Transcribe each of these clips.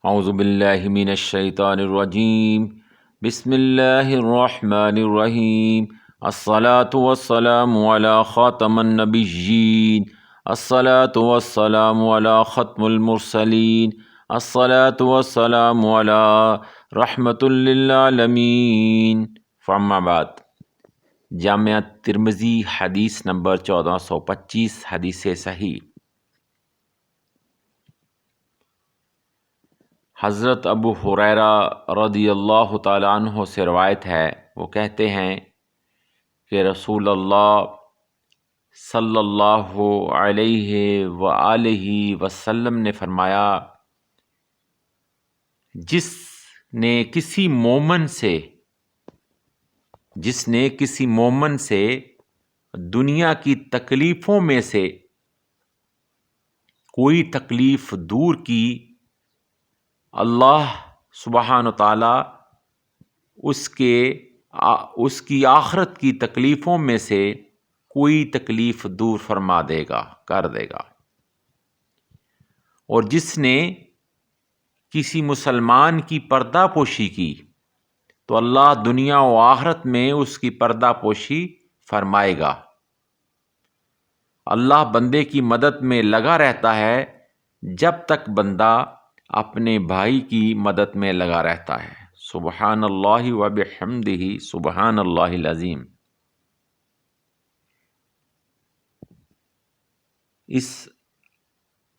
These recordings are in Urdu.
اعوذ باللہ من الشیطان الرجیم بسم اللہ الرحمن الرحیم الصلاة والسلام علی خاتم النبیین الصلاة والسلام علی ختم المرسلین الصلاة والسلام علی رحمت للعالمین فاما بعد۔ جامعہ ترمذی حدیث نمبر 1425 حدیث صحیح۔ حضرت ابو ہریرہ رضی اللہ تعالیٰ عنہ سے روایت ہے، وہ کہتے ہیں کہ رسول اللہ صلی اللہ علیہ وآلہ وسلم نے فرمایا، جس نے کسی مومن سے دنیا کی تکلیفوں میں سے کوئی تکلیف دور کی، اللہ سبحانہ تعالیٰ اس کی آخرت کی تکلیفوں میں سے کوئی تکلیف دور فرما دے گا، کر دے گا۔ اور جس نے کسی مسلمان کی پردہ پوشی کی تو اللہ دنیا و آخرت میں اس کی پردہ پوشی فرمائے گا۔ اللہ بندے کی مدد میں لگا رہتا ہے جب تک بندہ اپنے بھائی کی مدد میں لگا رہتا ہے۔ سبحان اللہ و بحمدہ، سبحان اللہ العظیم۔ اس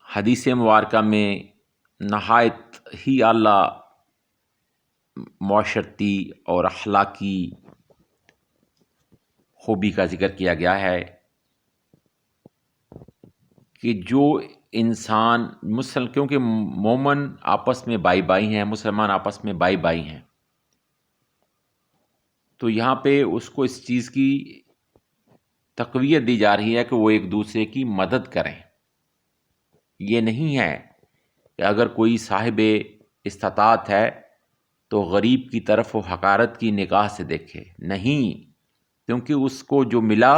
حدیث مبارکہ میں نہایت ہی اعلیٰ معاشرتی اور اخلاقی خوبی کا ذکر کیا گیا ہے کہ جو انسان کیونکہ مومن آپس میں بائی بائی ہیں، مسلمان آپس میں بائی بائی ہیں، تو یہاں پہ اس کو اس چیز کی تقویت دی جا رہی ہے کہ وہ ایک دوسرے کی مدد کریں۔ یہ نہیں ہے کہ اگر کوئی صاحب استطاعت ہے تو غریب کی طرف وہ حقارت کی نگاہ سے دیکھے، نہیں، کیونکہ اس کو جو ملا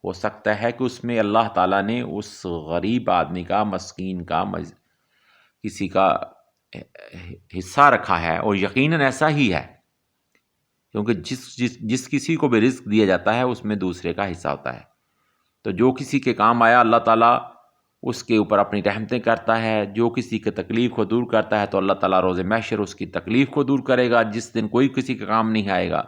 ہو سکتا ہے کہ اس میں اللہ تعالیٰ نے اس غریب آدمی کا، مسکین کا، کسی کا حصہ رکھا ہے، اور یقیناً ایسا ہی ہے، کیونکہ جس کسی کو بھی رزق دیا جاتا ہے اس میں دوسرے کا حصہ ہوتا ہے۔ تو جو کسی کے کام آیا اللہ تعالیٰ اس کے اوپر اپنی رحمتیں کرتا ہے، جو کسی کی تکلیف کو دور کرتا ہے تو اللہ تعالیٰ روز محشر اس کی تکلیف کو دور کرے گا، جس دن کوئی کسی کا کام نہیں آئے گا۔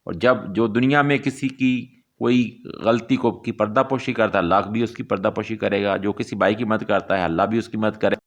اور جب جو دنیا میں کسی کی کوئی غلطی کی پردہ پوشی کرتا ہے، اللہ بھی اس کی پردہ پوشی کرے گا، جو کسی بھائی کی مدد کرتا ہے اللہ بھی اس کی مدد کرے گا۔